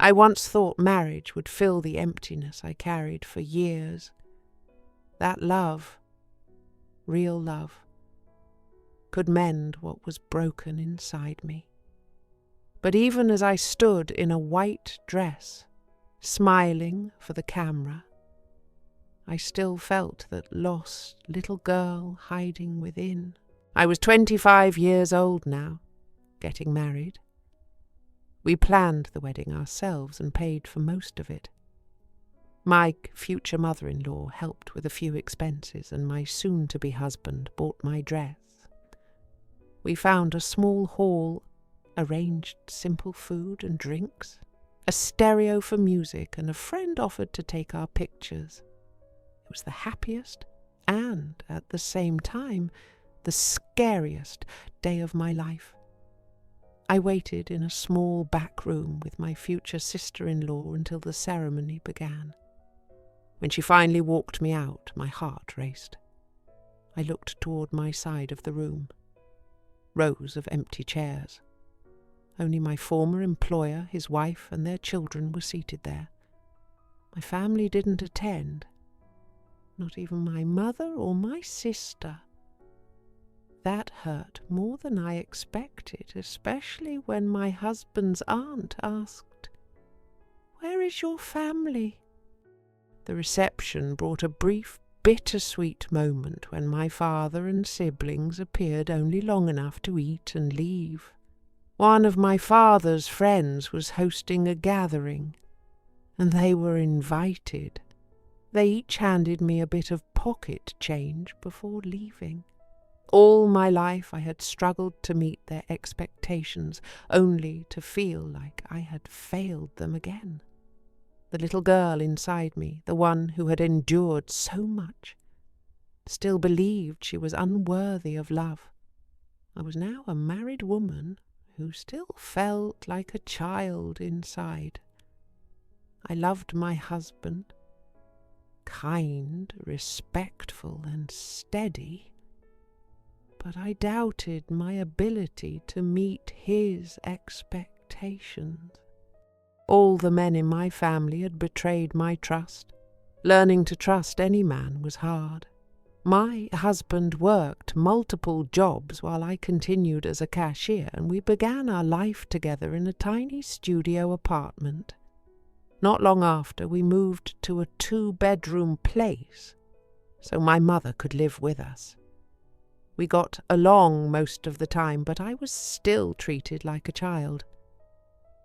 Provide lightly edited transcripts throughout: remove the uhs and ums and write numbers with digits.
I once thought marriage would fill the emptiness I carried for years. That love, real love, could mend what was broken inside me. But even as I stood in a white dress, smiling for the camera, I still felt that lost little girl hiding within. I was 25 years old now, getting married. We planned the wedding ourselves and paid for most of it. My future mother-in-law helped with a few expenses, and my soon-to-be husband bought my dress. We found a small hall, arranged simple food and drinks, a stereo for music, and a friend offered to take our pictures. It was the happiest and, at the same time, the scariest day of my life. I waited in a small back room with my future sister-in-law until the ceremony began. When she finally walked me out, my heart raced. I looked toward my side of the room. Rows of empty chairs. Only my former employer, his wife, and their children were seated there. My family didn't attend. Not even my mother or my sister. That hurt more than I expected, especially when my husband's aunt asked, "Where is your family?" The reception brought a brief, bittersweet moment when my father and siblings appeared only long enough to eat and leave. One of my father's friends was hosting a gathering, and they were invited. They each handed me a bit of pocket change before leaving. All my life I had struggled to meet their expectations, only to feel like I had failed them again. The little girl inside me, the one who had endured so much, still believed she was unworthy of love. I was now a married woman who still felt like a child inside. I loved my husband, kind, respectful, and steady, but I doubted my ability to meet his expectations. All the men in my family had betrayed my trust. Learning to trust any man was hard. My husband worked multiple jobs while I continued as a cashier, and we began our life together in a tiny studio apartment. Not long after, we moved to a 2-bedroom place, so my mother could live with us. We got along most of the time, but I was still treated like a child.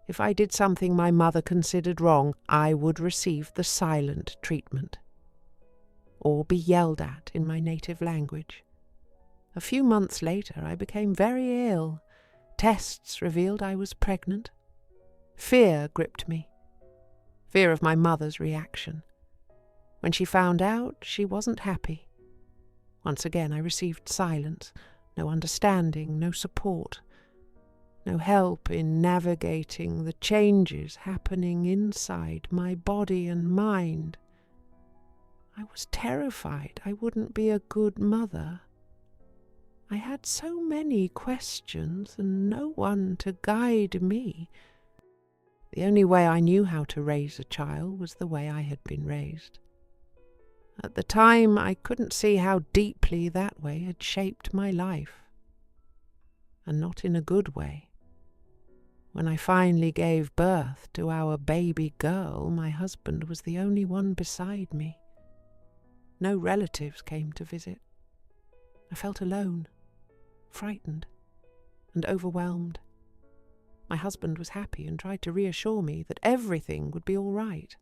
If I did something my mother considered wrong, I would receive the silent treatment, or be yelled at in my native language. A few months later, I became very ill. Tests revealed I was pregnant. Fear gripped me. Fear of my mother's reaction. When she found out, she wasn't happy. Once again, I received silence, no understanding, no support, no help in navigating the changes happening inside my body and mind. I was terrified I wouldn't be a good mother. I had so many questions and no one to guide me. The only way I knew how to raise a child was the way I had been raised. At the time, I couldn't see how deeply that way had shaped my life, and not in a good way. When I finally gave birth to our baby girl, my husband was the only one beside me. No relatives came to visit. I felt alone, frightened, and overwhelmed. My husband was happy and tried to reassure me that everything would be all right.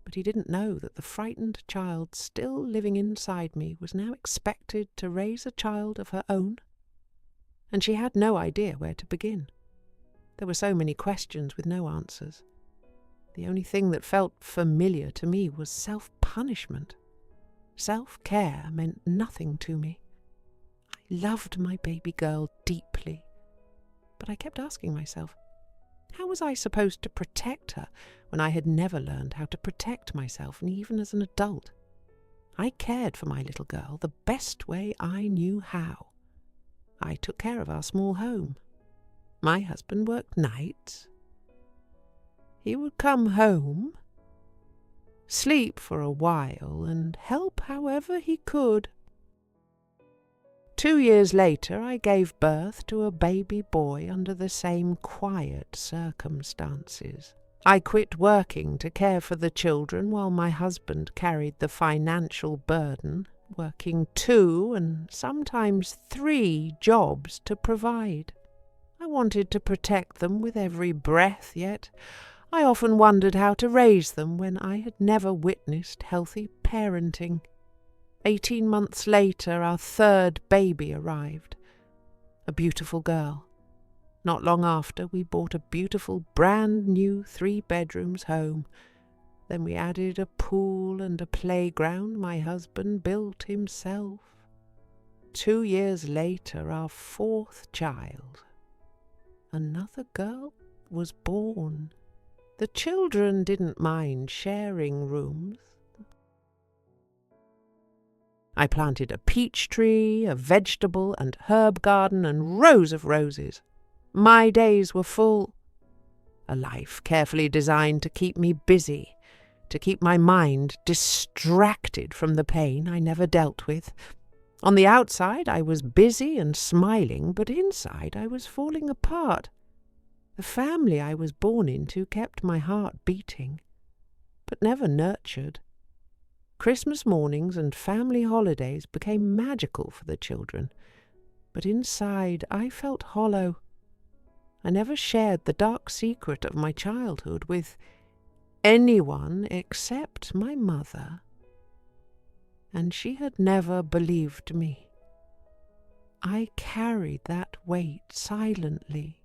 But he didn't know that the frightened child still living inside me was now expected to raise a child of her own, and she had no idea where to begin. There were so many questions with no answers. The only thing that felt familiar to me was self-punishment. Self-care meant nothing to me. I loved my baby girl deeply, but I kept asking myself, how was I supposed to protect her when I had never learned how to protect myself, and even as an adult? I cared for my little girl the best way I knew how. I took care of our small home. My husband worked nights. He would come home, sleep for a while, and help however he could. 2 years later, I gave birth to a baby boy under the same quiet circumstances. I quit working to care for the children while my husband carried the financial burden, working 2 and sometimes 3 jobs to provide. I wanted to protect them with every breath, yet I often wondered how to raise them when I had never witnessed healthy parenting. 18 months later, our 3rd baby arrived, a beautiful girl. Not long after, we bought a beautiful brand new 3-bedrooms home. Then we added a pool and a playground my husband built himself. 2 years later, our 4th child, another girl, was born. The children didn't mind sharing rooms. I planted a peach tree, a vegetable and herb garden, and rows of roses. My days were full. A life carefully designed to keep me busy, to keep my mind distracted from the pain I never dealt with. On the outside I was busy and smiling, but inside I was falling apart. The family I was born into kept my heart beating, but never nurtured. Christmas mornings and family holidays became magical for the children, but inside I felt hollow. I never shared the dark secret of my childhood with anyone except my mother, and she had never believed me. I carried that weight silently,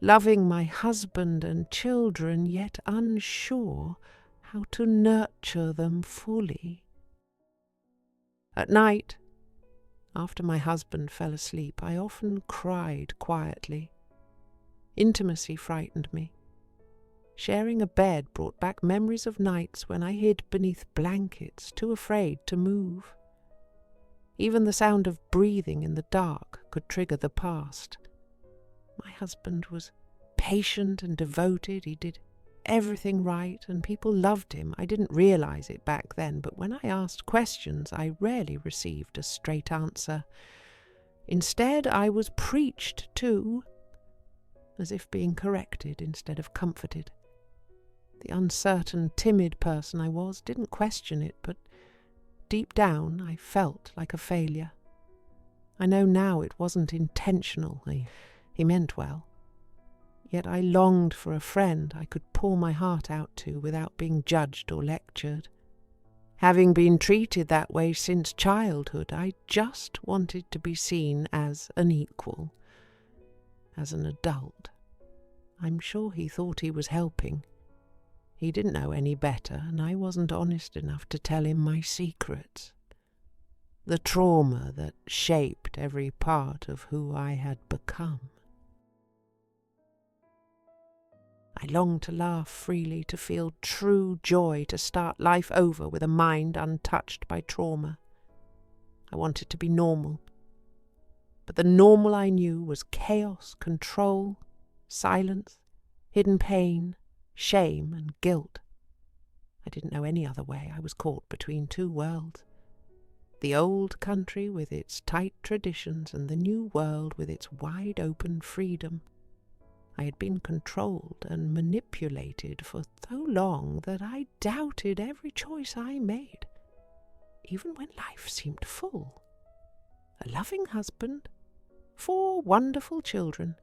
loving my husband and children, yet unsure how to nurture them fully. At night, after my husband fell asleep, I often cried quietly. Intimacy frightened me. Sharing a bed brought back memories of nights when I hid beneath blankets, too afraid to move. Even the sound of breathing in the dark could trigger the past. My husband was patient and devoted. He did everything right, and people loved him. I didn't realize it back then, but when I asked questions, I rarely received a straight answer. Instead, I was preached to, as if being corrected instead of comforted. The uncertain, timid person I was didn't question it, but deep down I felt like a failure. I know now it wasn't intentional. He meant well. Yet I longed for a friend I could pour my heart out to without being judged or lectured. Having been treated that way since childhood, I just wanted to be seen as an equal, as an adult. I'm sure he thought he was helping. He didn't know any better, and I wasn't honest enough to tell him my secrets. The trauma that shaped every part of who I had become. I longed to laugh freely, to feel true joy, to start life over with a mind untouched by trauma. I wanted to be normal. But the normal I knew was chaos, control, silence, hidden pain, shame and guilt. I didn't know any other way. I was caught between 2 worlds. The old country with its tight traditions and the new world with its wide-open freedom. I had been controlled and manipulated for so long that I doubted every choice I made, even when life seemed full. A loving husband, 4 wonderful children,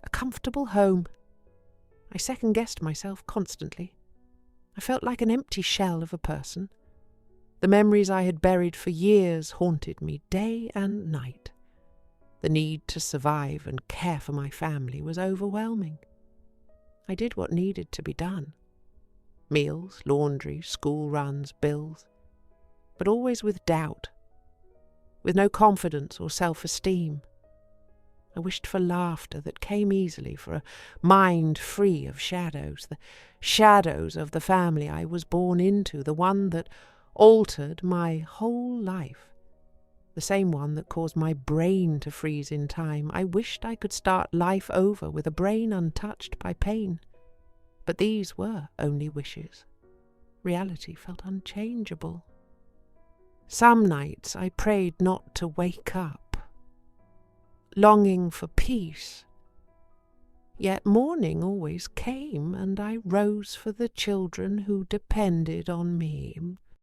a comfortable home. I second-guessed myself constantly. I felt like an empty shell of a person. The memories I had buried for years haunted me day and night. The need to survive and care for my family was overwhelming. I did what needed to be done. Meals, laundry, school runs, bills. But always with doubt, with no confidence or self-esteem. I wished for laughter that came easily, for a mind free of shadows, the shadows of the family I was born into, the one that altered my whole life. The same one that caused my brain to freeze in time. I wished I could start life over with a brain untouched by pain. But these were only wishes. Reality felt unchangeable. Some nights I prayed not to wake up, longing for peace. Yet morning always came, and I rose for the children who depended on me